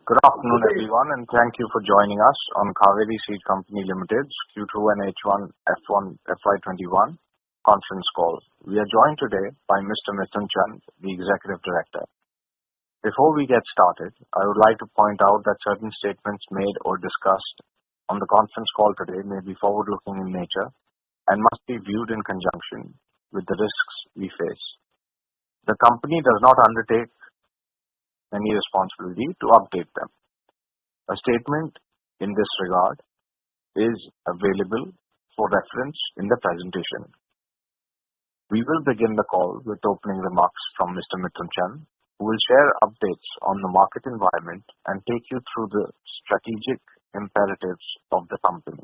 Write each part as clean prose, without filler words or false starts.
Good afternoon, everyone, and thank you for joining us on Kaveri Seed Company Limited's Q2 and H1 FY21 conference call. We are joined today by Mr. Mithun Chand, the Executive Director. Before we get started, I would like to point out that certain statements made or discussed on the conference call today may be forward-looking in nature and must be viewed in conjunction with the risks we face. The company does not undertake any responsibility to update them. A statement in this regard is available for reference in the presentation. We will begin the call with opening remarks from Mr. Mithun Chand, who will share updates on the market environment and take you through the strategic imperatives of the company.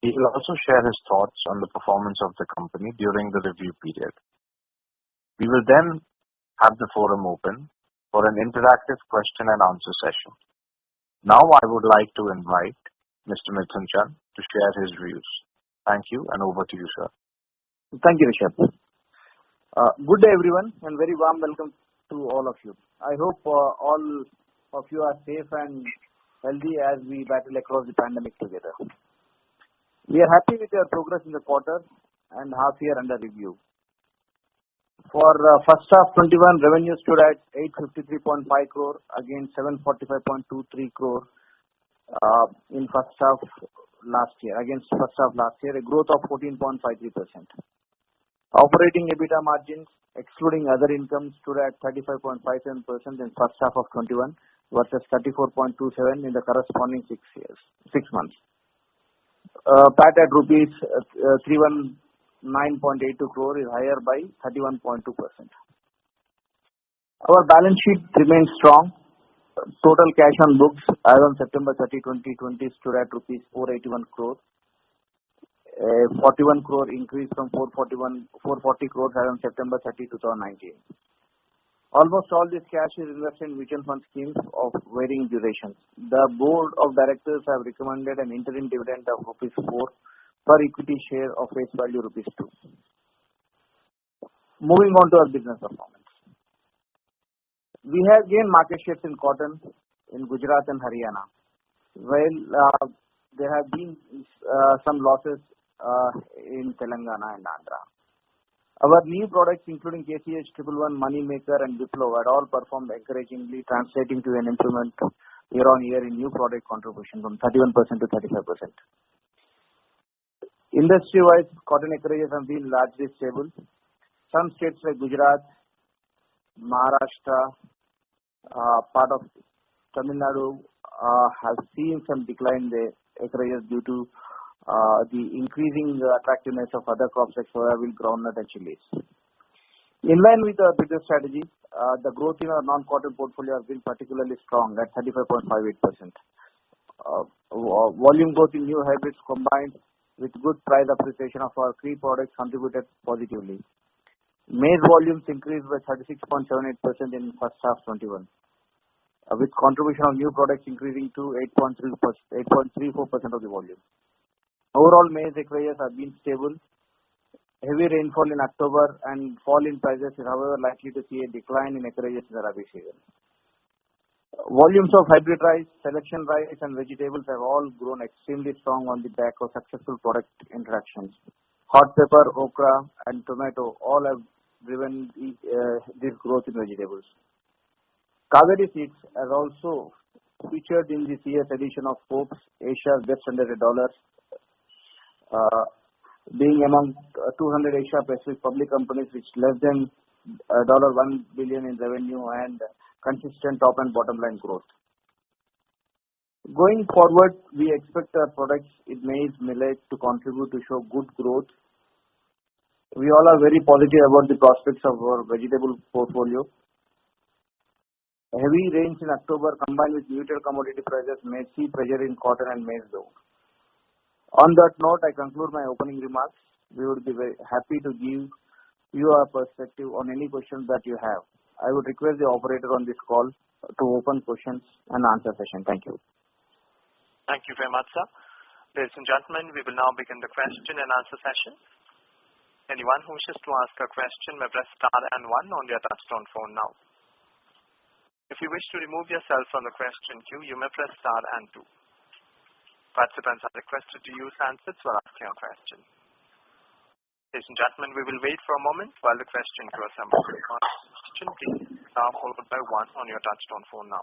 He will also share his thoughts on the performance of the company during the review period. We will then have the forum open for an interactive question and answer session. Now I would like to invite Mr. Mithun Chand to share his views. Thank you, and over to you, sir. Thank you, Rishabh. Good day, everyone, and very warm welcome to all of you. I hope all of you are safe and healthy as we battle across the pandemic together. We are happy with your progress in the quarter and half year under review. For first half 21, revenue stood at 853.5 crore against 745.23 crore in first half last year, a growth of 14.53%. Operating EBITDA margins, excluding other income, stood at 35.57% in first half of 21 versus 34.27 in the corresponding 6 months. PAT at rupees 319.82 crore is higher by 31.2%. Our balance sheet remains strong. Total cash on books as on September 30, 2020 stood at rupees 481 crore. A 41 crore increase from 440 crore as on September 30, 2019. Almost all this cash is invested in mutual fund schemes of varying durations. The board of directors have recommended an interim dividend of rupees 4 per equity share of face value rupees 2. Moving on to our business performance. We have gained market shares in cotton in Gujarat and Haryana, while there have been some losses in Telangana and Andhra. Our new products, including KCH 111, Moneymaker and Wipro, had all performed encouragingly, translating to an improvement year-on-year in new product contribution from 31% to 35%. Industry-wise, cotton acreages have been largely stable. Some states like Gujarat, Maharashtra, part of Tamil Nadu have seen some decline in the acreages due to the increasing attractiveness of other crops like soybean, groundnut and chilies. In line with our business strategy, the growth in our non-cotton portfolio has been particularly strong at 35.58%. Volume growth in new hybrids combined with good price appreciation of our key products contributed positively. Maize volumes increased by 36.78% in first half 21, with contribution of new products increasing to 8.34% of the volume. Overall, maize acreages have been stable. Heavy rainfall in October and fall in prices is, however, likely to see a decline in acreages in the Rabi season. Volumes of hybrid rice, selection rice and vegetables have all grown extremely strong on the back of successful product introductions. Hot pepper, okra and tomato all have driven this growth in vegetables. Kaveri Seeds has also featured in this year's edition of Forbes Asia's Best $100, being among 200 Asia Pacific public companies with less than $1 billion in revenue and consistent top and bottom line growth. Going forward, we expect our products in maize, millet to contribute to show good growth. We all are very positive about the prospects of our vegetable portfolio. Heavy rains in October combined with muted commodity prices may see pressure in cotton and maize though. On that note, I conclude my opening remarks. We would be very happy to give you our perspective on any questions that you have. I would request the operator on this call to open questions and answer session. Thank you. Thank you very much, sir. Ladies and gentlemen, we will now begin the question and answer session. Anyone who wishes to ask a question may press star and 1 on their touchtone phone now. If you wish to remove yourself from the question queue, you may press star and 2. Participants are requested to use handsets while asking a question. Ladies and gentlemen, we will wait for a moment while the question queue assembles. Question please star followed by 1 on your touchtone phone now.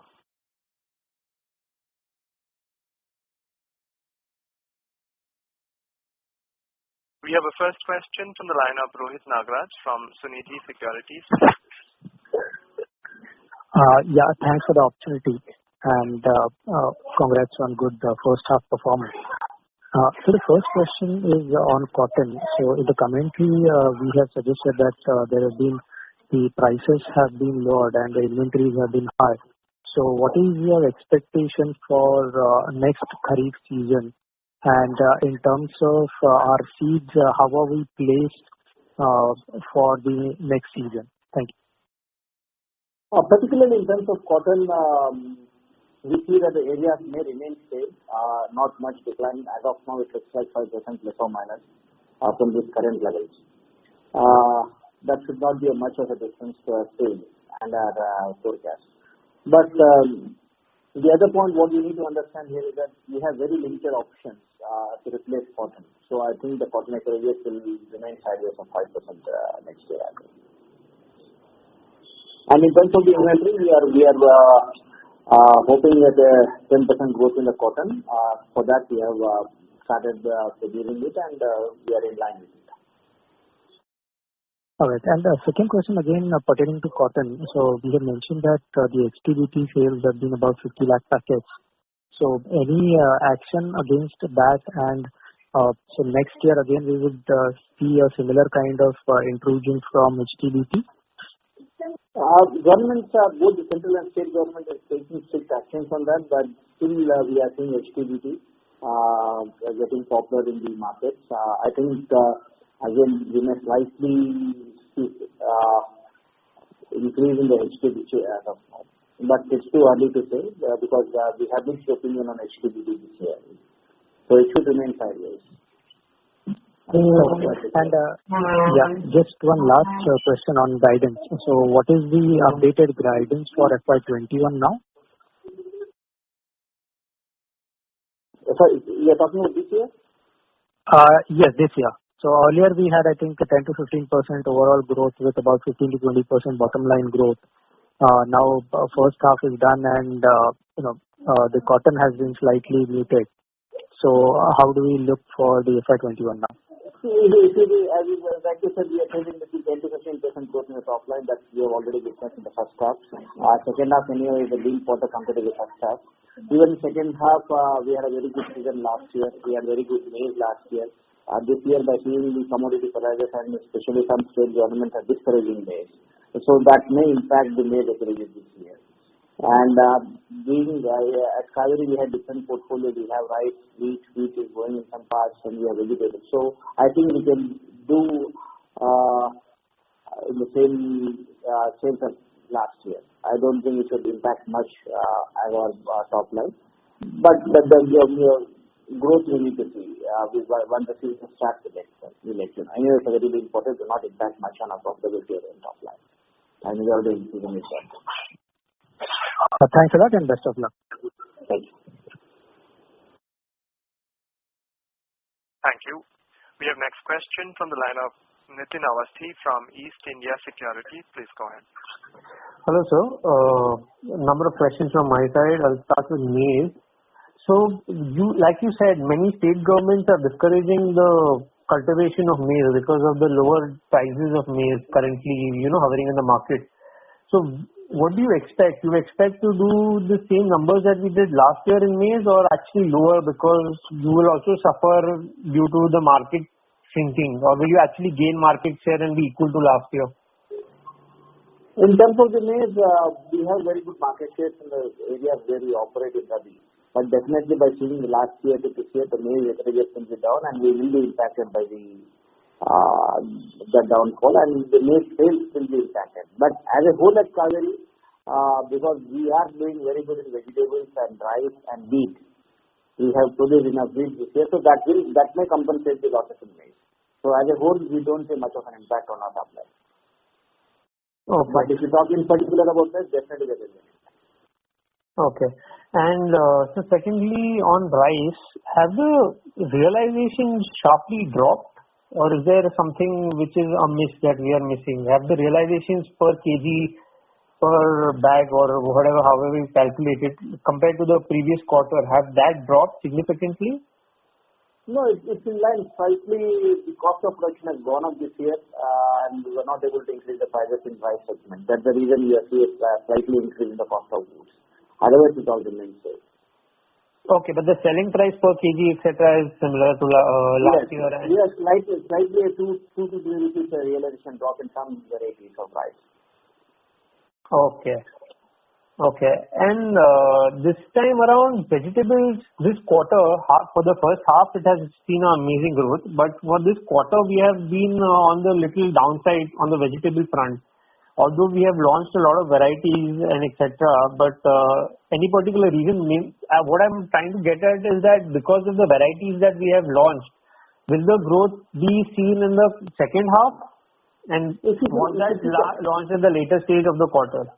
We have a first question from the line of Rohit Nagraj from Sunidhi Securities. Thanks for the opportunity and congrats on good first half performance. So the first question is on cotton. So in the commentary, we have suggested that the prices have been lowered and the inventories have been high. So what is your expectation for next Kharif season? And in terms of our seeds, how are we placed for the next season? Thank you. Particularly in terms of cotton, we see that the areas may remain same, not much decline. As of now, it looks like 5% plus or minus from these current levels. That should not be much of a difference to our sales and our forecast. But the other point, what we need to understand here is that we have very limited options to replace cotton. So I think the cotton acreage will remain sideways of 5% next year. And in terms of the inventory, we are hoping at a 10% growth in the cotton. For that, we have started producing it, and we are in line with it. All right. And the second question again pertaining to cotton. So we have mentioned that the HTBT sales have been about 50 lakh packets. So any action against that? And so next year again we would see a similar kind of intrusion from HTBT? Governments, both the central and state government is taking strict actions on that, but still we are seeing HTBT getting popular in the markets. I think again we may slightly increase in the HTBT as of now, but it's too early to say because we have mixed opinion on HTBT this year, so it should remain sideways. And just one last question on guidance. So what is the updated guidance for FY21 now? Sorry, you are talking about this year? Yes, this year. So earlier we had, I think, 10 to 15% overall growth with about 15 to 20% bottom line growth. Now first half is done and the cotton has been slightly muted. So how do we look for the FY21 now? As like you said, we are trading between 10 to 15% growth in the top line that we have already witnessed in the first half. Second half anyway is a lean quarter compared to the first half. Even second half, we had a very good season last year. We had very good maize last year. This year, by seeing the commodity prices and especially some state governments are discouraging maize. So that may impact the maize acreage this year. And being at Kaveri, we have different portfolio. We have rice, wheat is going in some parts, and we have vegetables. So I think we can do in the same sales as last year. I don't think it should impact much our top line. But the growth we need to see. Once the season starts, we'll let you know. Anyway, it's very important to not impact much on our profitability or top line. And we are doing season is done. Thanks a lot and best of luck. Thank you. Thank you. We have next question from the line of Nitin Awasthi from East India Securities. Please go ahead. Hello, sir. Number of questions from my side. I'll start with maize. So, like you said, many state governments are discouraging the cultivation of maize because of the lower prices of maize currently, hovering in the market. So, what do you expect? You expect to do the same numbers that we did last year in maize or actually lower because you will also suffer due to the market shrinking, or will you actually gain market share and be equal to last year? In terms of the maize, we have very good market shares in the areas where we operate in Rabi. But definitely by seeing the last year to this year, the maize acreage will be down and we will be impacted by the downfall and the maize sales will be impacted. But as a whole at Kaveri, because we are doing very good in vegetables and rice and wheat, we have produced enough wheat this year, so that may compensate the losses in maize. So as a whole, we don't see much of an impact on our top line. Okay. But if you talk in particular about this, definitely there is an impact. Okay. And so secondly, on rice, have the realizations sharply dropped, or is there something which is amiss that we are missing? Have the realizations per kg, per bag, or whatever, however you calculate it, compared to the previous quarter, have that dropped significantly? No, it's in line. Slightly, the cost of production has gone up this year, and we were not able to increase the prices in rice segment. That's the reason we are seeing a slightly increase in the cost of goods. Otherwise, it all remains same. Okay, but the selling price per kg, etc., is similar to last year. Yes, slightly a 2 to 3 rupees realization drop in some varieties of rice. Okay. Okay. And this time around, vegetables, this quarter, for the first half, it has seen an amazing growth. But for this quarter, we have been on the little downside on the vegetable front. Although we have launched a lot of varieties and etc., but any particular reason? What I'm trying to get at is that because of the varieties that we have launched, will the growth be seen in the second half? And was that launched at the later stage of the quarter?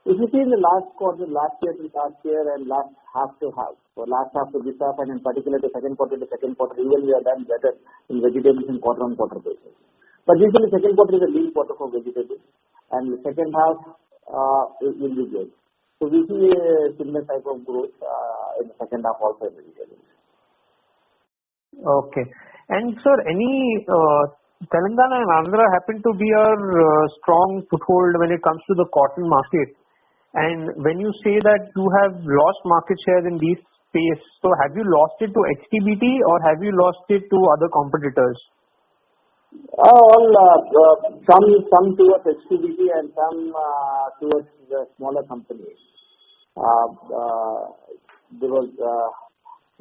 If you see in the last quarter, last year to last year, and last half to half, or last half to this half, and in particular the second quarter to second quarter, even we have done better in vegetables in quarter-on-quarter basis. But usually second quarter is a lean quarter for vegetables, and the second half it will be good. So we see a similar type of growth in the second half also in vegetables. Okay. And sir, any Telangana and Andhra happen to be our strong foothold when it comes to the cotton market? And when you say that you have lost market share in these space, so have you lost it to HTBT or have you lost it to other competitors? Some towards HTBT and some towards the smaller companies.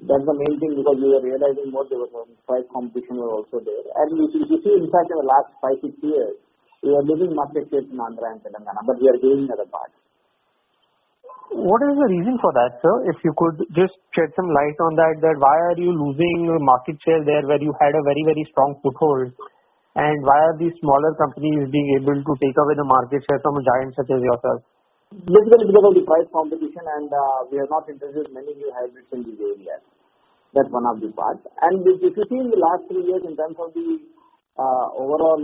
That's the main thing, because we were realizing more there was price competition was also there. And if you see, in fact, in the last 5-6 years, we are losing market share in Andhra and Telangana, but we are gaining other parts. What is the reason for that, sir? If you could just shed some light on that, why are you losing market share there where you had a very, very strong foothold? And why are these smaller companies being able to take away the market share from a giant such as yourself? Basically because of the price competition, and we have not introduced many new hybrids in these areas. That's one of the parts. And if you see in the last 3 years in terms of the overall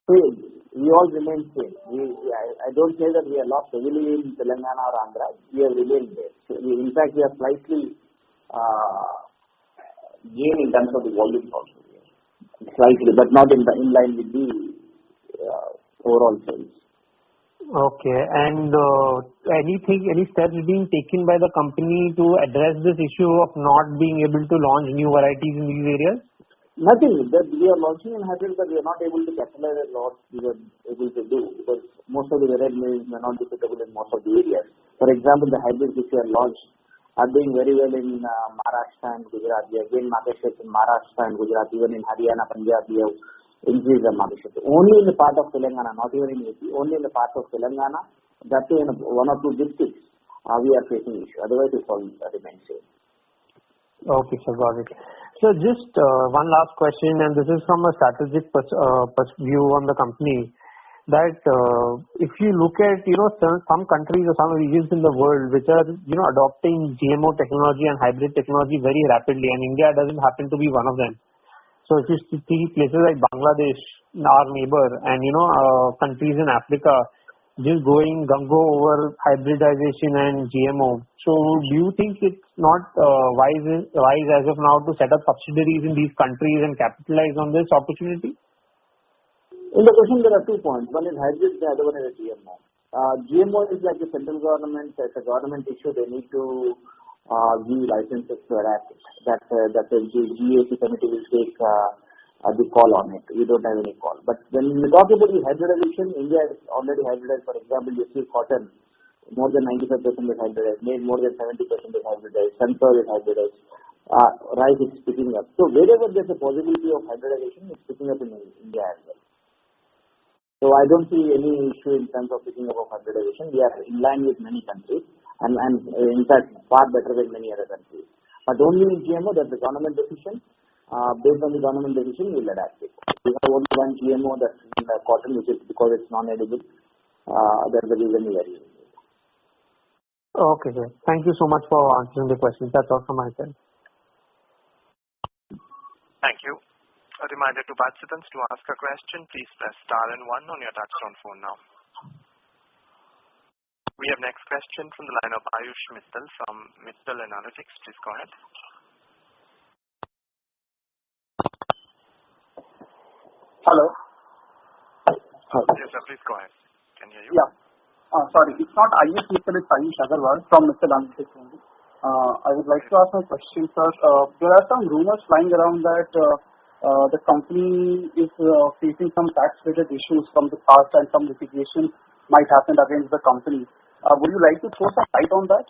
sales, we all remain same. I don't say that we are lost heavily in Telangana or Andhra. We have remained there. So in fact, we are slightly gain in terms of the volume also. Slightly, but not in line with the overall sales. Okay. And any steps being taken by the company to address this issue of not being able to launch new varieties in these areas? Nothing. That we are launching in hybrids, but we are not able to capitalize on what we were able to do, because most of the varieties may not be suitable in most of the areas. For example, the hybrids which we have launched are doing very well in Maharashtra and Gujarat. We have gained market share in Maharashtra and Gujarat. Even in Haryana, Punjab, we have increased the market share. Only in the part of Telangana, not even in AP, only in the part of Telangana, that too in 1 or 2 districts, we are facing issue. Otherwise, it all remains same. Okay, sir, got it. So just one last question, and this is from a strategic view on the company. That if you look at some countries or some regions in the world which are adopting GMO technology and hybrid technology very rapidly, and India doesn't happen to be one of them. So if you see places like Bangladesh, our neighbor, and countries in Africa just going gung-ho over hybridization and GMO. So do you think it's not wise as of now to set up subsidiaries in these countries and capitalize on this opportunity? In the question, there are 2 points. One is hybrid, the other one is a GMO. GMO is like the central government, it's a government issue. They need to give licenses to adapt it. That the GAC committee will take the call on it. We don't have any call. But when we talk about the hybridization, India is already hybridized. For example, you see cotton, more than 95% is hybridized. Maize, more than 70% is hybridized. Sunflower is hybridized. Rice is picking up. So wherever there's a possibility of hybridization, it's picking up in India as well. So I don't see any issue in terms of picking up of hybridization. We are in line with many countries, and in fact far better than many other countries. But only in GMO, that's the government decision. Based on the government decision, we'll adapt it. We have only one GMO, that's in the cotton, which is because it's non-edible. That's the reason we are using it. Okay, sir. Thank you so much for answering the questions. That's all from my side. Thank you. A reminder to participants, to ask a question, please press star and 1 on your touchtone phone now. We have next question from the line of Ayush Mittal from Mittal Analytics. Please go ahead. Hello. Yes, sir. Please go ahead. Can hear you. Yeah. Sorry, it's not Ayush Mittal, it's Ayush Agarwal from Mittal Analytics only. I would like to ask my question, sir. There are some rumors flying around that the company is facing some tax-related issues from the past and some litigation might happen against the company. Would you like to throw some light on that?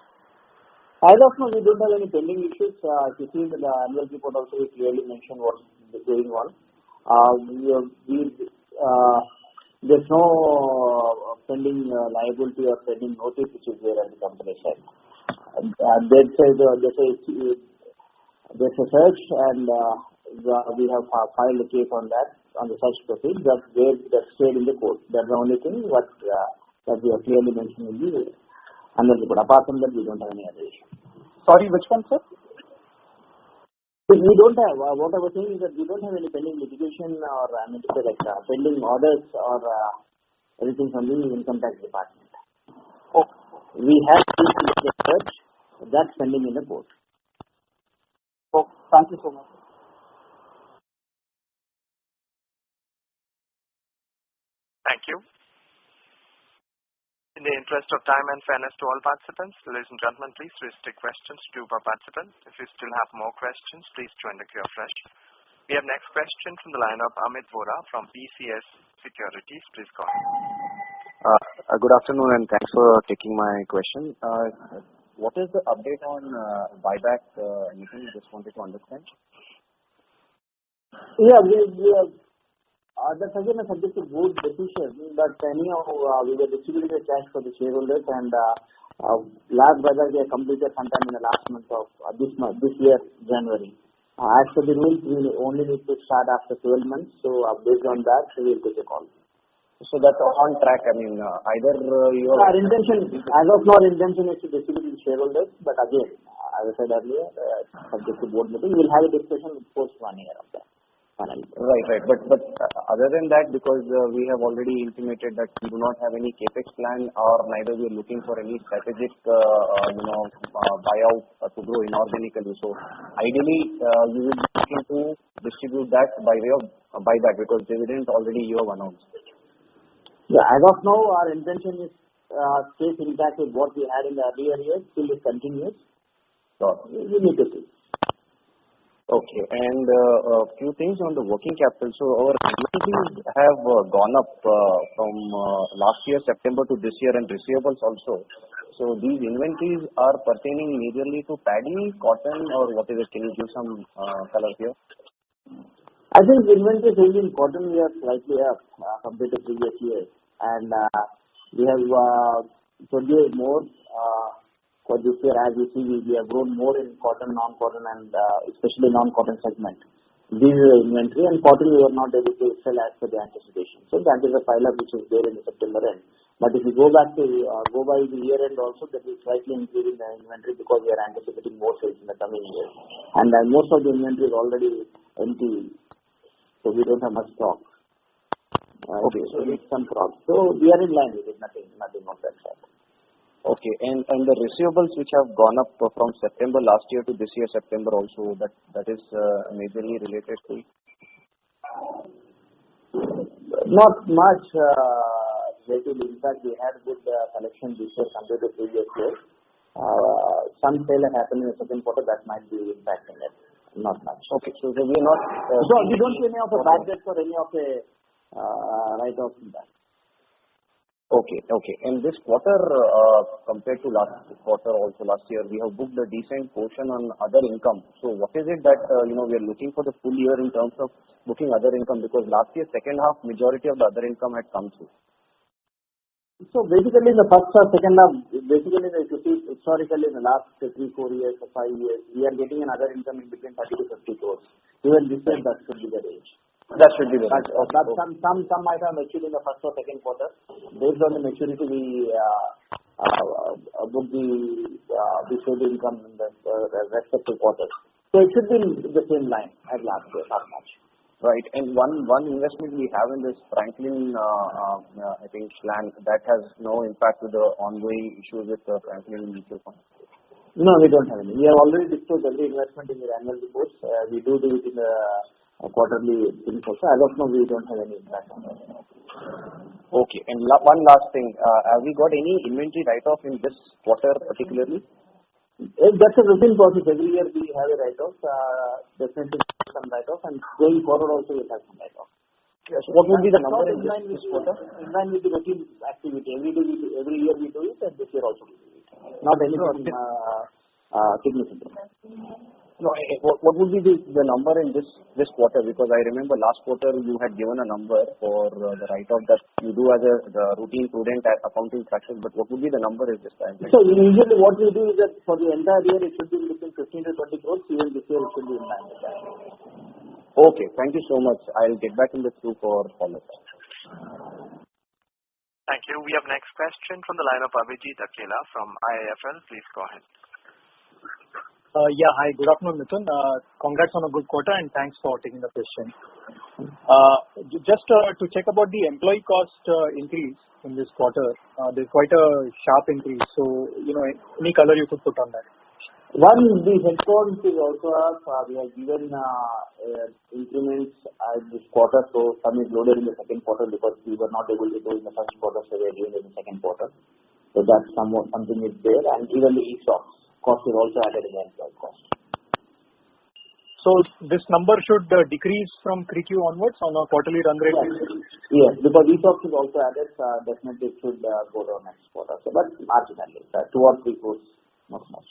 As of now, we don't have any pending issues. If you see in the annual report also, we clearly mentioned what is going on. There's no pending liability or pending notice which is there at the company side. There's a search, and we have filed a case on that, on the search proceed that stayed in the court. That's the only thing that we have clearly mentioned in the annual report. Apart from that, we don't have any other issue. Sorry, which one, sir? We don't have, what I was saying is that we don't have any pending litigation or pending orders or anything from the income tax department. Oh. We have the search that's pending in the court. Oh, thank you so much. Thank you. In the interest of time and fairness to all participants, ladies and gentlemen, please restrict questions to 2 per participant. If you still have more questions, please join the queue afresh. We have next question from the line of Amit Vora from PCS Securities. Please go ahead. Good afternoon, and thanks for taking my question. What is the update on buyback? Anything you just wanted to understand? Yeah, that's again a subject to board decision, but anyhow, we were distributing the cash for the shareholders, and last buyback we have completed sometime in the last month of this year, January. As per the rules, we only need to start after 12 months, so based on that, we will take a call. So that's on track. I mean, either your... Our intention, as of now, our intention is to distribute to shareholders, but again, as I said earlier, subject to board meeting, we'll have a discussion post 1 year of that. Right. But other than that, because we have already intimated that we do not have any capex plan, or neither we are looking for any strategic, buyout to grow inorganically. So ideally, you will be looking to distribute that by way of buyback, because dividend already you have announced. Yeah, as of now, our intention is stays intact with what we had in the earlier years, still it continues. So we need to see. Okay, and a few things on the working capital. So our inventories have gone up from last year September to this year, and receivables also. So these inventories are pertaining majorly to paddy, cotton, or what is it? Can you give some color here? I think inventory sales in cotton we are slightly up compared to previous years, and we have produced more. For this year, as you see, we have grown more in cotton, non-cotton, and especially non-cotton segment. This is the inventory, and cotton we were not able to sell as per the anticipation. So that is a pile-up which is there in the September end. But if you go by the year end also, that is slightly increasing the inventory because we are anticipating more sales in the coming year. And most of the inventory is already empty, so we don't have much stock. Okay, so it's some crops. So we are in line with it, nothing of that sort. Okay, and the receivables which have gone up from September last year to this year September also, that is majorly related to? Not much. In fact, we had good collection this year compared to previous year. Some sale happened in the second quarter that might be impacting it. Not much. Okay, so we are not... so we don't see any of the bad debts or any of the write-offs in that. Okay. And this quarter, compared to last quarter, also last year, we have booked a decent portion on other income. So what is it that we are looking for the full year in terms of booking other income? Because last year, second half, majority of the other income had come through. So basically, in the first or second half, basically, if you see historically in the last 3-4 years or 5 years, we are getting another income in between 30 to 50 crores. Even this year, that should be the range. That should be the range. But some might have matured in the first or second quarter. Based on the maturity, we book the saving income in the respective quarters. So it should be in the same line as last year, not much. Right. And one investment we have in this Franklin, I think, plan that has no impact with the ongoing issues with the Franklin mutual fund. No, we don't have any. We have already disclosed every investment in the annual reports. We do it in the quarterly things also. As of now, we don't have any impact on that. Okay. And one last thing. Have we got any inventory write-off in this quarter particularly? That's a routine process. Every year we have a write-off. Definitely some write-off, and going forward also we'll have some write-off. Yes. What would be the number in this quarter? In line with the routine activity. Every year we do it, and this year also we do it. Not anything significant. No. What would be the number in this quarter? Because I remember last quarter you had given a number for the write-off that you do as the routine prudent accounting practice. But what would be the number is this time? So usually what we do is that for the entire year it should be between 15 to 20 crores. Even this year it should be in line with that. Okay. Thank you so much. I'll get back in the queue for follow-up. Thank you. We have next question from the line of Abhijit Akela from IIFL. Please go ahead. Yeah. Hi. Good afternoon, Mithun. Congrats on a good quarter, and thanks for taking the question. Just to check about the employee cost increase in this quarter, there's quite a sharp increase. So, any color you could put on that? One, the headcount is also up. We have given increments this quarter, so some is loaded in the second quarter because we were not able to do in the first quarter, so we are doing it in the second quarter. So that's something is there, and even the ESOPs cost is also added in the employee cost. So this number should decrease from 3Q onwards on a quarterly run rate? Yes, because ESOPs is also added. Definitely it should go down next quarter. So, but marginally, 2 or 3 crores, not much.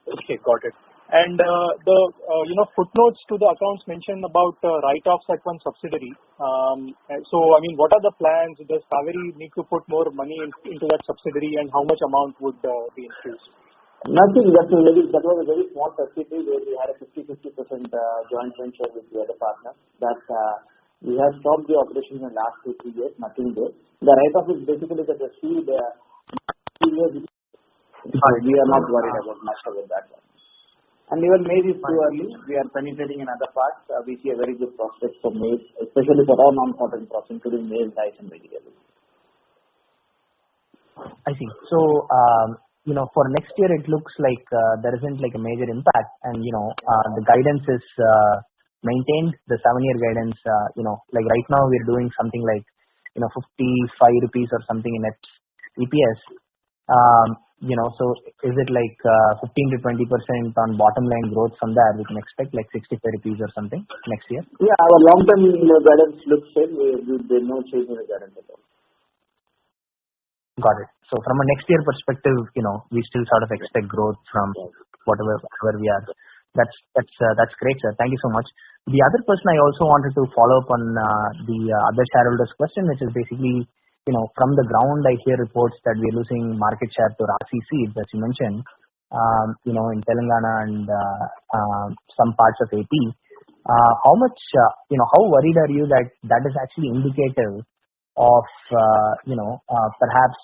Okay, got it. And the footnotes to the accounts mention about write-offs at one subsidiary. So, I mean, what are the plans? Does Kaveri need to put more money into that subsidiary, and how much amount would be increased? Nothing. That was a very small subsidiary where we had a 50% joint venture with the other partner. That we have stopped the operations in the last 2-3 years. Nothing there. The write-off is basically that the seed. We are not worried about much about that one. And even maize is too early. We are penetrating in other parts. We see a very good prospect for maize, especially for all non-cotton crops, including maize, rice, and vegetables. I see. So, for next year, it looks like there isn't like a major impact, and the guidance is maintained. The 7-year guidance, like right now we're doing something like 55 rupees or something in net EPS. So is it like 15 to 20% on bottom line growth from there? We can expect like 65 rupees or something next year? Yeah, our long-term guidance looks same. There's no change in the guidance at all. Got it. So from a next year perspective, we still sort of expect growth from whatever we are. That's great, sir. Thank you so much. The other person I also wanted to follow up on the other shareholders' question, which is basically, from the ground, I hear reports that we're losing market share to Rasi seeds, as you mentioned, in Telangana and some parts of AP. How much, how worried are you that is actually indicative of, perhaps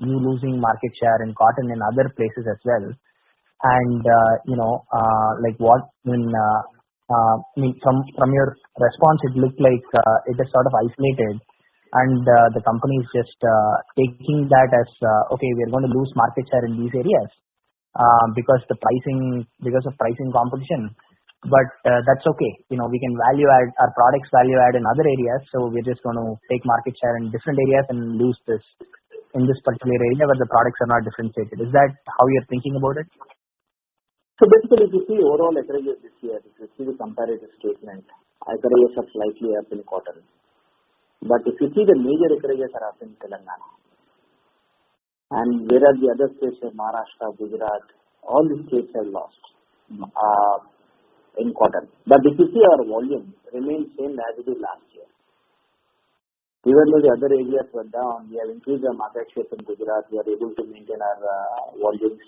you losing market share in cotton in other places as well? And, like what, from your response, it looked like it is sort of isolated. And the company is just taking that as okay, we are going to lose market share in these areas because of pricing competition. But that's okay. We can value add our products value add in other areas. So we're just going to take market share in different areas and lose this in this particular area where the products are not differentiated. Is that how you're thinking about it? So basically, if you see overall acreages this year, if you see the comparative statement, acreages are slightly up in cotton. But if you see the major acreages are up in Telangana. And whereas the other states like Maharashtra, Gujarat, all the states have lost in cotton. But if you see our volume remains same as it is last year. Even though the other areas were down, we have increased our market share in Gujarat. We are able to maintain our volumes.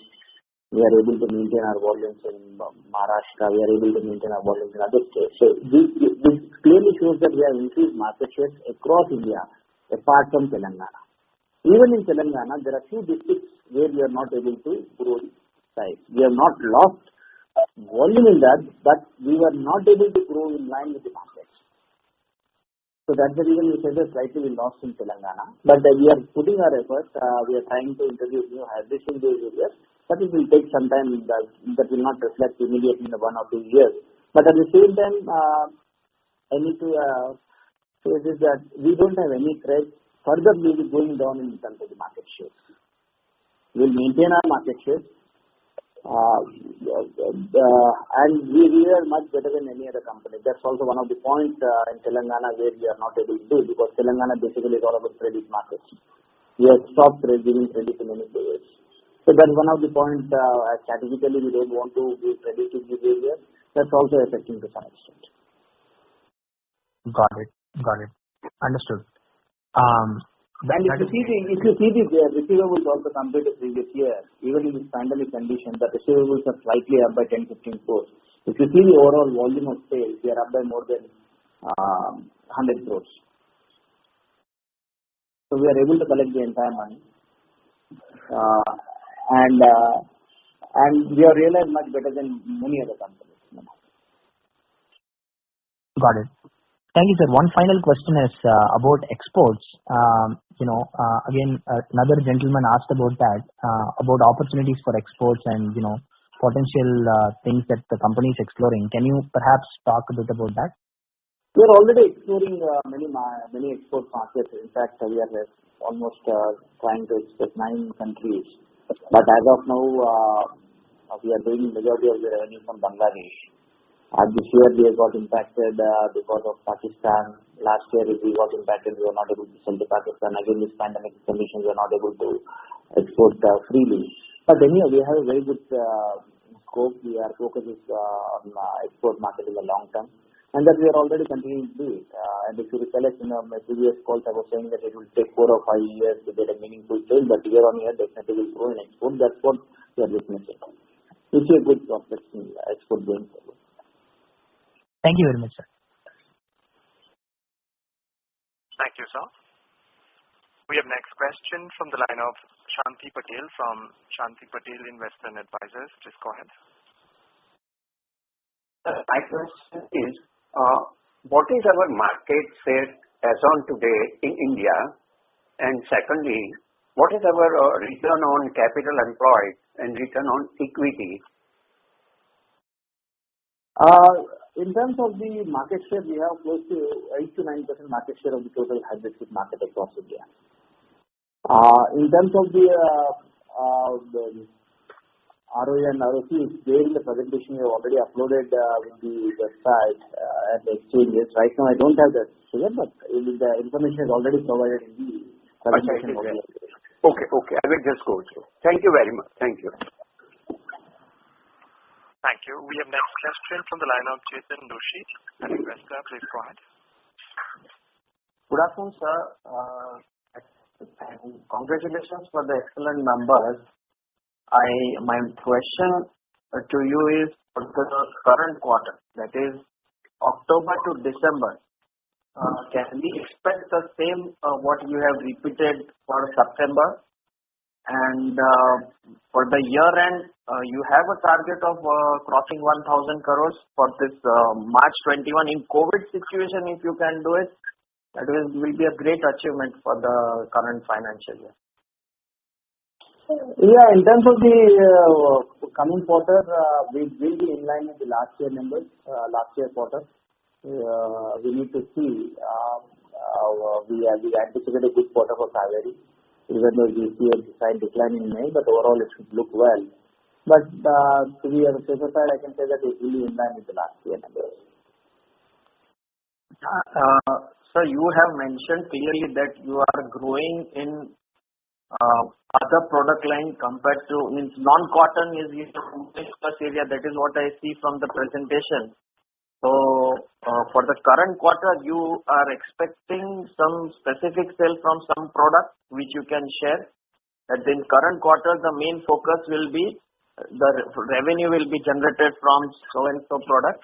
We are able to maintain our volumes in Maharashtra. We are able to maintain our volumes in other states. So this clearly shows that we have increased market shares across India, apart from Telangana. Even in Telangana, there are few districts where we are not able to grow in size. We have not lost volume in that, but we were not able to grow in line with the market. So that's the reason we said that slightly we lost in Telangana. But we are putting our efforts. We are trying to introduce new hybrids in those areas. But it will take some time. That will not reflect immediately in 1 or 2 years. But at the same time, I need to say this, that we don't have any threat further maybe going down in terms of the market share. We will maintain our market share. And we are much better than any other company. That's also one of the points in Telangana where we are not able to do, because Telangana basically is all about credit markets. We have stopped giving credit to many players. So that's one of the points. Strategically, we don't want to give credit to these areas. That's also affecting to some extent. Got it. Understood. And if you see the receivables also compared to previous year, even in this pandemic condition, the receivables are slightly up by 10-15 crores. If you see the overall volume of sales, they are up by more than 100 crores. So we are able to collect the entire money, and we are realized much better than many other companies. Got it. Thank you, sir. One final question is about exports. Again, another gentleman asked about that, about opportunities for exports and, potential things that the company is exploring. Can you perhaps talk a bit about that? We are already exploring many export markets. In fact, we are almost trying to export 9 countries. But as of now, we are doing majority of the revenue from Bangladesh. This year we have got impacted because of Pakistan. Last year we got impacted. We were not able to sell to Pakistan. Again, this pandemic conditions, we are not able to export freely. But anyway, we have a very good scope. Our focus is on export market in the long term. And that we are already continuing to do it. And if you recollect, in my previous calls, I was saying that it will take 4 or 5 years to get a meaningful sale. But year on year, definitely will grow in export. That's what we are witnessing. We see a good prospect in export going forward. Thank you very much, sir. Thank you, sir. We have next question from the line of Shanti Patel from Shanti Patel Investment Advisors. Please go ahead. My question is, what is our market share as on today in India? And secondly, what is our return on capital employed and return on equity? In terms of the market share, we have close to 8-9% market share of the total hybrid seed market across India. In terms of the ROE and ROC, there in the presentation we have already uploaded with the website and the exchanges. Right now, I don't have that figure, but the information is already provided in the presentation. Okay. I will just go through. Thank you very much. Thank you. Thank you. We have next question from the line of Chetan Doshi, an investor. Please go ahead. Good afternoon, sir. Congratulations for the excellent numbers. My question to you is for the current quarter, that is October to December. Can we expect the same what you have repeated for September? And for the year end, you have a target of crossing 1,000 crores for this March 21. In COVID situation, if you can do it, that will be a great achievement for the current financial year. Yeah, in terms of the coming quarter, we will be in line with the last year numbers, last year quarter. We need to see. We anticipate a good quarter for Kaveri, even though we see a slight decline in May, but overall it should look well. But to be on the safer side, I can say that it will be in line with the last year numbers. Sir, you have mentioned clearly that you are growing in other product line compared to non-cotton is plus area. That is what I see from the presentation. So for the current quarter, you are expecting some specific sale from some product which you can share. That in current quarter, the main focus will be the revenue will be generated from so and so product.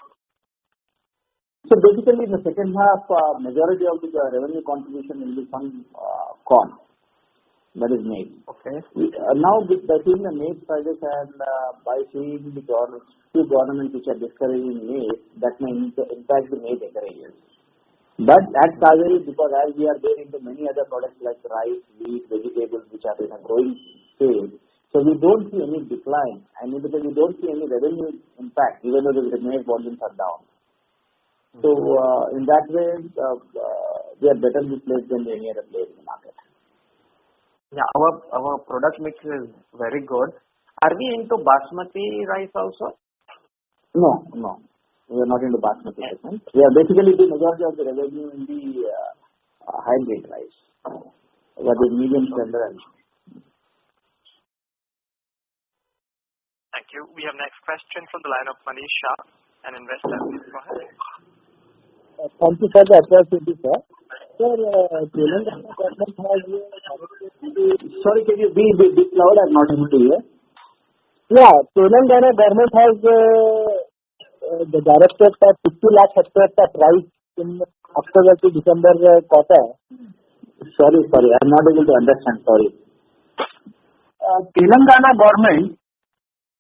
So basically, in the second half, majority of the revenue contribution will be from corn. That is maize. Okay. Now, by seeing the maize prices and by seeing the few governments which are discouraging maize, that may impact the maize acreages. But at Kaveri, because as we are there into many other products like rice, wheat, vegetables, which are in a growing stage, so we don't see any decline, and because we don't see any revenue impact, even though the maize volumes are down. So in that way, we are better placed than any other player in the market. Yeah, our product mix is very good. Are we into basmati rice also? No. We are not into basmati segment. We are basically the majority of the revenue in the hybrid rice, that is medium standard. Thank you. We have next question from the line of Manish Shah, an investor. Please go ahead. Thank you for the opportunity, sir. Sir, Telangana government has... Sorry, can you be a bit loud? I'm not able to hear. Yeah, Telangana government has directed that 50 lakh hectares of rice in October to December quarter. Sorry, I'm not able to understand. Sorry. Telangana government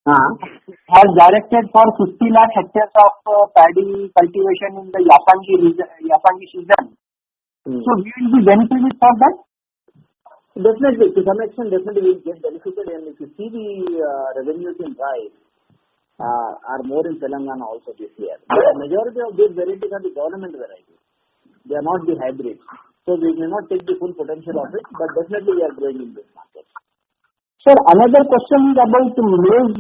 has directed for 50 lakh hectares of paddy cultivation in the Yasangi season. So we will be benefited for that? Definitely, to some extent, definitely we will get benefited. And if you see the revenues in rice are more in Telangana also this year. But the majority of these varieties are the government varieties. They are not the hybrids. So we may not take the full potential of it, but definitely we are growing in this market. Sir, another question is about maize,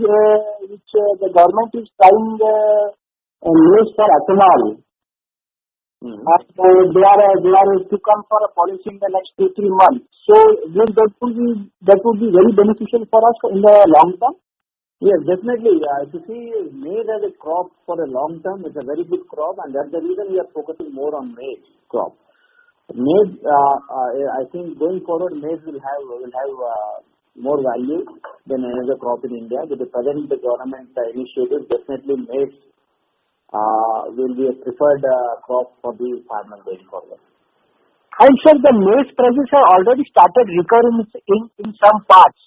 which the government is trying maize for ethanol. They are to come for a policy in the next 2-3 months. So that would be very beneficial for us in the long term. Yes, definitely. If you see maize as a crop for the long term, it's a very good crop, and that's the reason we are focusing more on maize crop. Maize, I think going forward, maize will have more value than any other crop in India. With the present government initiative, definitely maize will be a preferred crop for the farmer going forward. And sir, the maize prices have already started recovering in some parts.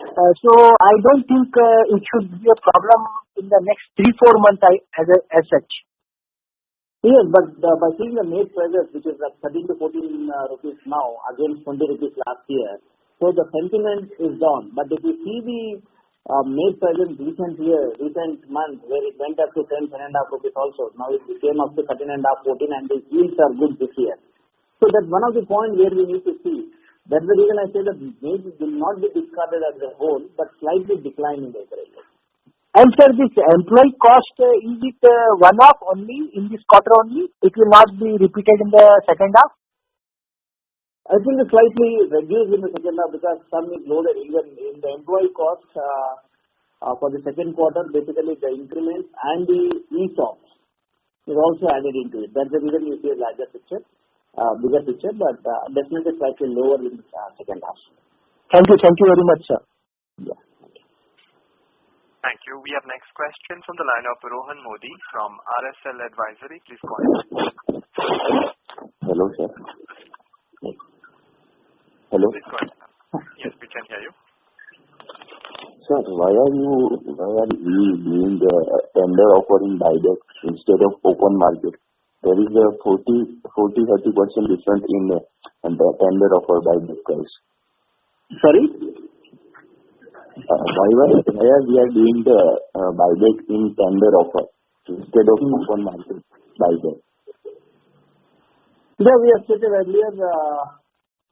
So I don't think it should be a problem in the next 3-4 months as such. Yes, but by seeing the maize prices, which is like 13 to 14 rupees now, against 20 rupees last year, so the sentiment is down. But if you see the maize prices recent months, where it went up to 10.5 rupees also, now it came up to 13.5, 14, and the yields are good this year. So that's one of the points where we need to see. That's the reason I say that maize will not be discarded as a whole, but slightly decline in the acreage. And sir, this employee cost, is it one-off only in this quarter only? It will not be repeated in the second half? I think it's slightly reduced in the second half because some is loaded even in the employee cost for the second quarter. Basically, the increments and the ESOPs is also added into it. That's the reason you see a larger picture, bigger picture, but definitely slightly lower in the second half. Thank you very much, sir. Yeah. Thank you. We have next question from the line of Rohan Modi from RSL Advisory. Please go ahead. Hello, sir. Hello. Please go ahead. Yes, we can hear you. Sir, why are we doing the tender offering buyback instead of open market? There is a 40-30% difference in the tender offer buyback price. Sorry? Why are we doing the buyback in tender offer instead of open market buyback? Yeah, we have stated earlier,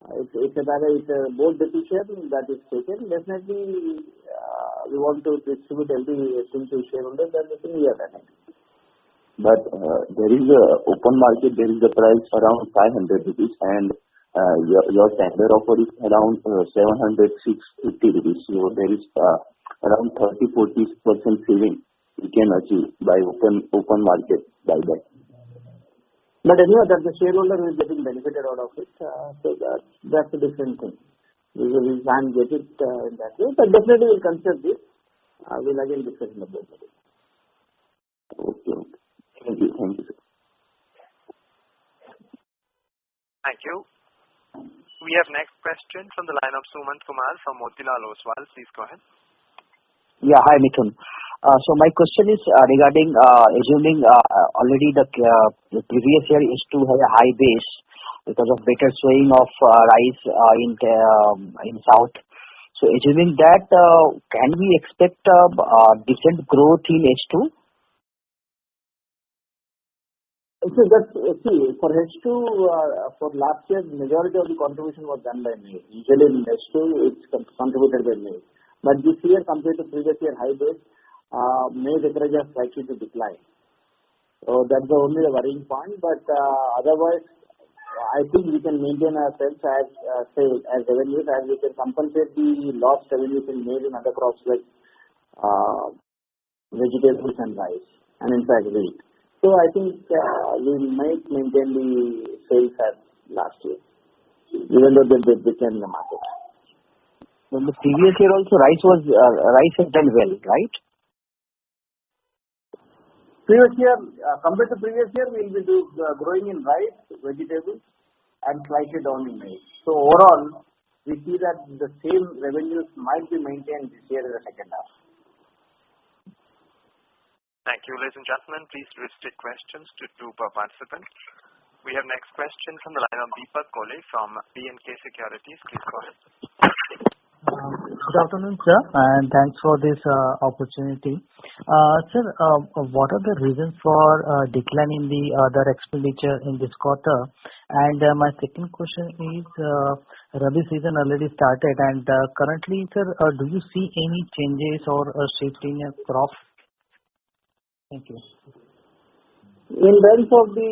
it's a board decision that is taken. Definitely, we want to distribute everything to shareholders, and I think we are running. But there is a open market, there is a price around 500 rupees, and your tender offer is around 750 rupees. So there is around 30-40% saving we can achieve by open market buyback. But anyway, that the shareholder is getting benefited out of it. So that's a different thing. We can't get it in that way. But definitely we'll consider this. We'll again discuss in the board. Okay. Thank you, sir. Thank you. We have next question from the line of Sumant Kumar from Motilal Oswal. Please go ahead. Yeah. Hi, Mithun. So my question is regarding assuming already the previous year is to have a high base because of better sowing of rice in south. So assuming that, can we expect decent growth in H2? See, for H2, for last year, majority of the contribution was done by May. Usually in H2, it's contributed by May. But this year, compared to previous year high base, May's acreage is likely to decline. So that's the only worrying point. But otherwise, I think we can maintain ourselves as revenues, as we can compensate the lost revenues in maize and other crops like vegetables and rice, and in fact wheat. So I think we might maintain the sales as last year, even though they became the market. In the previous year also, rice has done well, right? Previous year, compared to previous year, we will be growing in rice, vegetables, and slightly down in maize. So overall, we see that the same revenues might be maintained this year in the second half. Thank you, ladies and gentlemen. Please restrict questions to 2 per participant. We have next question from the line of Deepak Kole from B&K Securities. Please go ahead. Good afternoon, sir, and thanks for this opportunity. Sir, what are the reasons for decline in the other expenditure in this quarter? And my second question is, Rabi season already started, and currently, sir, do you see any changes or a shift in your crop? Thank you. In terms of the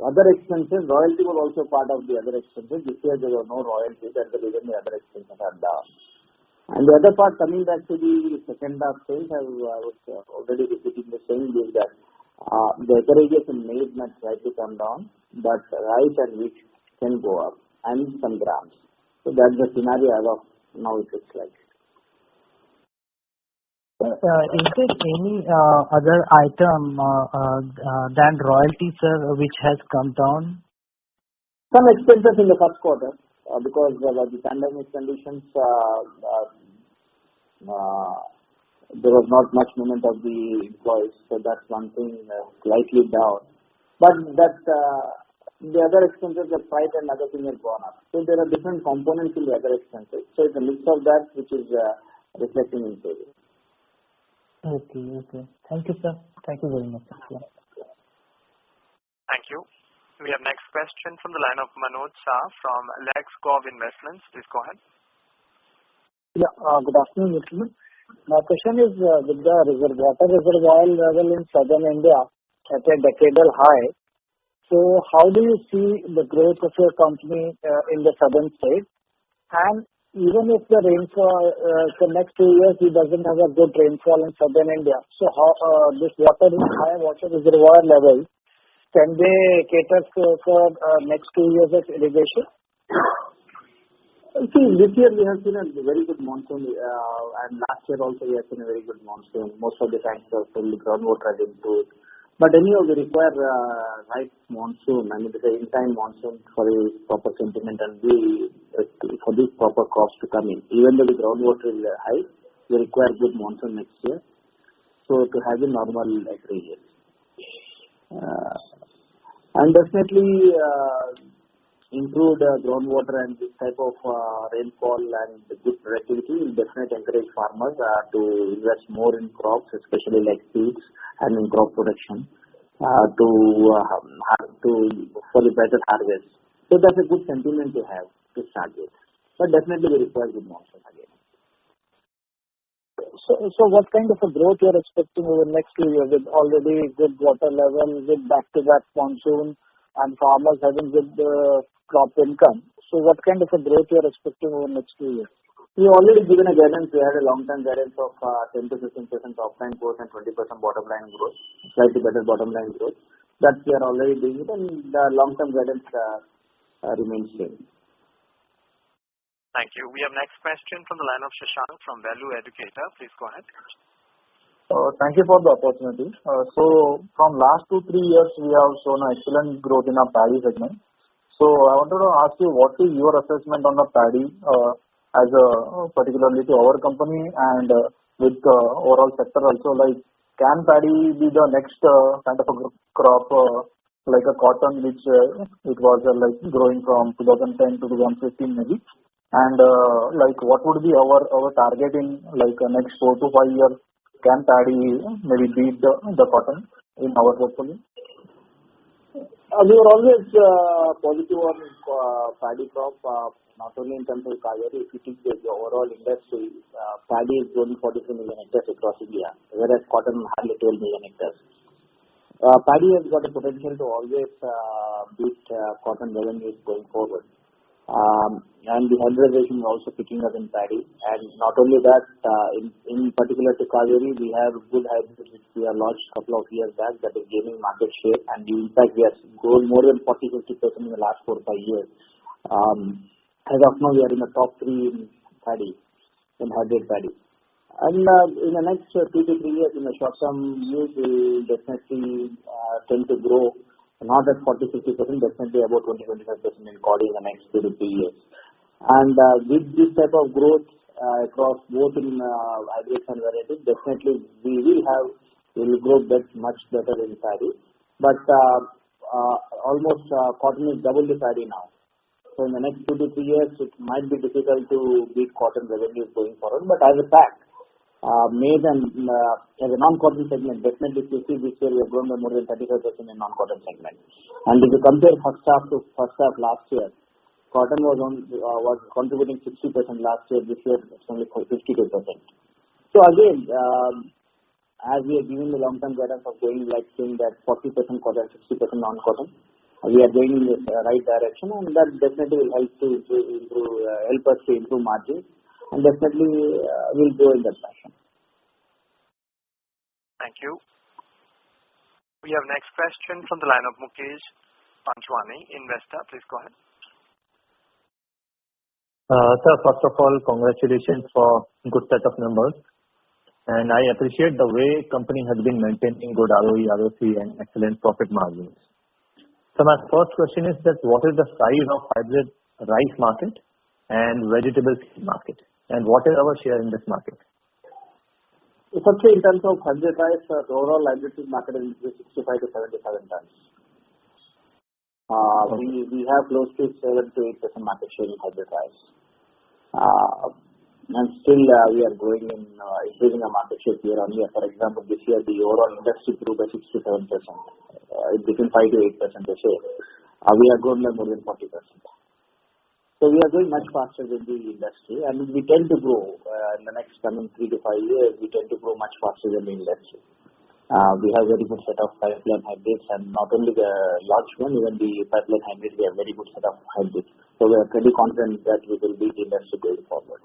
other expenses, royalty was also part of the other expenses. This year there were no royalties, that's the reason the other expenses are down. And the other part, coming back to the second half sales, I was already repeating the same, is that the acreages in maize might slightly come down, but rice and wheat can go up, and some grams. So that's the scenario as of now it looks like. Is there any other item than royalty, sir, which has come down? Some expenses in the first quarter because of the pandemic conditions, there was not much movement of the employees, so that's one thing slightly down. But that the other expenses, the freight and other things have gone up. So there are different components in the other expenses. So it's a mix of that which is reflecting in savings. Okay. Thank you, sir. Thank you very much. Yeah. Thank you. We have next question from the line of Manoj Shah from LexGov Investments. Please go ahead. Yeah. Good afternoon, gentlemen. My question is with the water reservoir level in southern India at a decadal high. So how do you see the growth of your company in the southern states? And even if the rainfall for next 2 years, it doesn't have a good rainfall in southern India. So how this high water reservoir level, can they cater for next 2 years of irrigation? See, this year we have seen a very good monsoon, and last year also we have seen a very good monsoon. Most of the times the groundwater has improved. But anyhow, we require right monsoon, the in-time monsoon for a proper sentiment and for these proper crops to come in. Even though the groundwater is high, we require good monsoon next year. So to have a normal acreage. And definitely improved groundwater and this type of rainfall and good productivity will definitely encourage farmers to invest more in crops, especially like seeds and in crop production for the better harvest. So that's a good sentiment to have to start with. But definitely we require good monsoon again. So what kind of a growth you are expecting over the next 2 years with already good water level, with back-to-back monsoon, and farmers having good crop income? So what kind of a growth you are expecting over the next 2 years? We already given a guidance. We had a long-term guidance of 10 to 15% top line growth and 20% bottom line growth, slightly better bottom line growth. That we are already doing it, and the long-term guidance remains same. Thank you. We have next question from the line of Shashank from Value Educator. Please go ahead. Thank you for the opportunity. From last 2-3 years, we have shown excellent growth in our paddy segment. I wanted to ask you, what is your assessment on the paddy as particularly to our company and with the overall sector also? Like, can paddy be the next kind of a crop like a cotton, which it was like growing from 2010 to 2015 maybe? And like, what would be our target in like next 4 to 5 years? Can paddy maybe beat the cotton in our portfolio? We were always positive on paddy crop, not only in terms of Kaveri. If you think the overall industry, paddy is growing 43 million hectares across India, whereas cotton hardly 12 million hectares. Paddy has got the potential to always beat cotton revenues going forward. And the hybridization is also picking up in paddy. And not only that, in particular to Kaveri, we have good hybrids which we have launched a couple of years back that is gaining market share. And in fact, we have grown more than 40-50% in the last 4 or 5 years. As of now, we are in the top 3 in paddy, in hybrid paddy. And in the next 2 to 3 years, in the short term use, we will definitely tend to grow. Not at 40-50%, definitely about 20-25% in cotton in the next 2 to 3 years. And with this type of growth across both in hybrids and varieties, definitely we will grow much better in paddy. But almost cotton is double the paddy now. So in the next 2 to 3 years, it might be difficult to beat cotton revenues going forward. But as a fact, maize and as a non-cotton segment, definitely if you see this year we have grown by more than 35% in non-cotton segment. And if you compare first half to first half last year, cotton was contributing 60% last year. This year it's only 52%. So again, as we are giving the long-term guidance of going like saying that 40% cotton, 60% non-cotton, we are going in the right direction, and that definitely will help us to improve margins. And definitely will go in that fashion. Thank you. We have next question from the line of Mukesh Panchwani, investor. Please go ahead. Sir, first of all, congratulations for good set of numbers. And I appreciate the way company has been maintaining good ROE, ROC and excellent profit margins. So my first question is that what is the size of hybrid rice market and vegetable seed market? And what is our share in this market? Firstly, in terms of hybrid rice, the overall hybrid seed market is 65 to 77 tons. We have close to 7 to 8% market share in hybrid rice. And still we are growing in increasing our market share year on year. For example, this year the overall industry grew by 6 to 7%. Between 5 to 8% a share. We are growing by more than 40%. So we are going much faster than the industry, and we tend to grow in the next coming 3 to 5 years. We tend to grow much faster than the industry. We have very good set of pipeline hybrids, and not only the large one, even the pipeline hybrids, we have very good set of hybrids. So we are pretty confident that we will beat the industry going forward.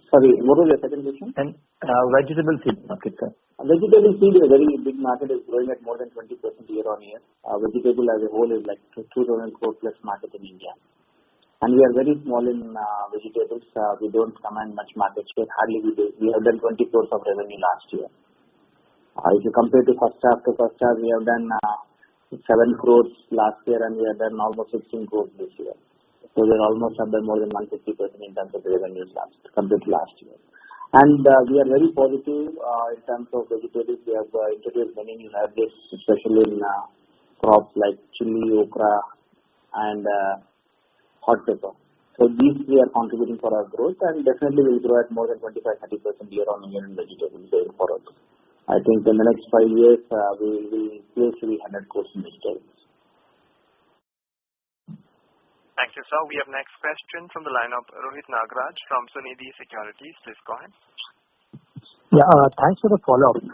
Sorry, what was your second question? And vegetable seed market, sir. Vegetable seed is a very big market, is growing at more than 20% year on year. Vegetable as a whole is like 2,000 crore plus market in India. And we are very small in vegetables. We don't command much market share. Hardly we do. We have done 20 crores of revenue last year. If you compare to first half, we have done 7 crores last year, and we have done almost 16 crores this year. So we are almost up by more than 150% in terms of revenues compared to last year. And we are very positive in terms of vegetables. We have introduced many new hybrids, especially in crops like chili, okra, and hot pepper. So these we are contributing for our growth, and definitely will grow at more than 25-30% year on year in vegetables going forward. I think in the next 5 years we will be close to 100 crores in vegetables. Thank you, sir. We have next question from the line of Rohit Nagraj from Sunidhi Securities. Please go ahead. Yeah, thanks for the follow-up.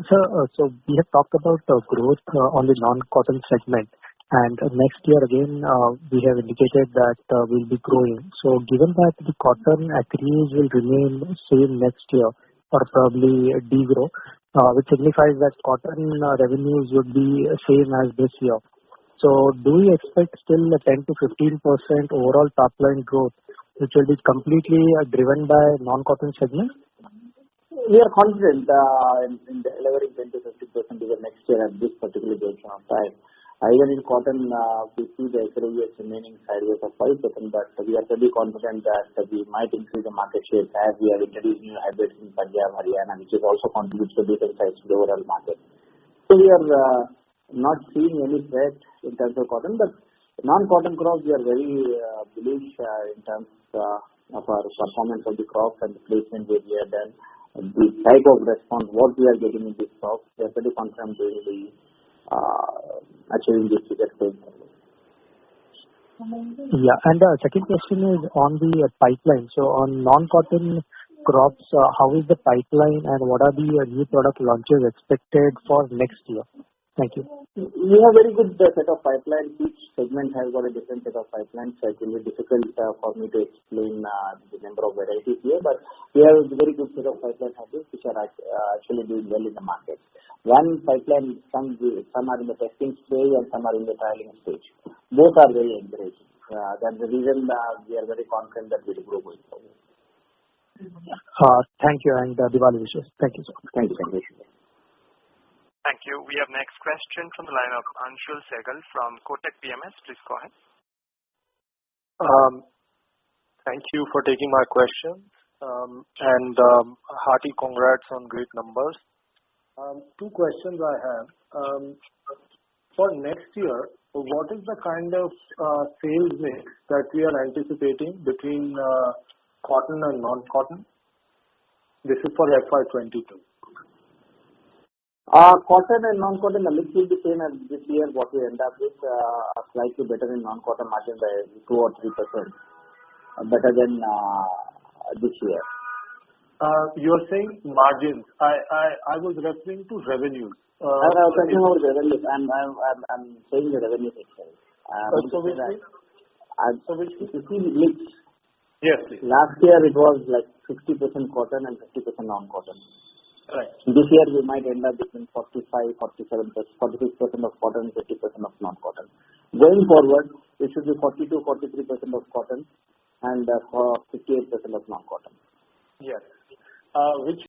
Sir, so we have talked about growth on the non-cotton segment, and next year again we have indicated that we'll be growing. So given that the cotton acreage will remain same next year or probably degrow, which signifies that cotton revenues would be same as this year. So do we expect still a 10 to 15% overall top line growth which will be completely driven by non-cotton segment? We are confident in delivering 10-50% even next year at this particular duration of time. Even in cotton, we see the acreage is remaining sideways of 5%, but we are pretty confident that we might increase the market share as we have introduced new hybrids in Punjab, Haryana, which is also contributes to decent size to the overall market. So we are not seeing any threat in terms of cotton, but non-cotton crops we are very bullish in terms of our performance of the crops and the placement where we have done, the type of response what we are getting in these crops. We are pretty confident we will be achieving this figure going forward. Yeah, and the second question is on the pipeline. So on non-cotton crops, how is the pipeline and what are the new product launches expected for next year? Thank you. We have very good set of pipelines. Each segment has got a different set of pipelines, so it will be difficult for me to explain the number of varieties here, but we have a very good set of pipeline hybrids which are actually doing well in the market. One pipeline, some are in the testing stage and some are in the trialing stage. Both are very encouraging. That's the reason we are very confident that we will grow going forward. Thank you, and Diwali wishes. Thank you, sir. Thank you. Thank you. We have next question from the line of Anshul Segal from Kotak PMS. Please go ahead. Thank you for taking my question, and hearty congrats on great numbers. Two questions I have. For next year, what is the kind of sales mix that we are anticipating between cotton and non-cotton? This is for FY22. Cotton and non-cotton, the mix will be same as this year. What we end up with slightly better in non-cotton margin by 2 or 3% better than this year. You are saying margins. I was referring to revenues. I was talking about revenues. I'm saying the revenue itself. If you see the mix, yes, please. Last year it was like 50% cotton and 50% non-cotton. Right. This year we might end up between 45, 47, 46% of cotton and 50% of non-cotton. Going forward, it should be 42, 43% of cotton and 58% of non-cotton. Yes. Which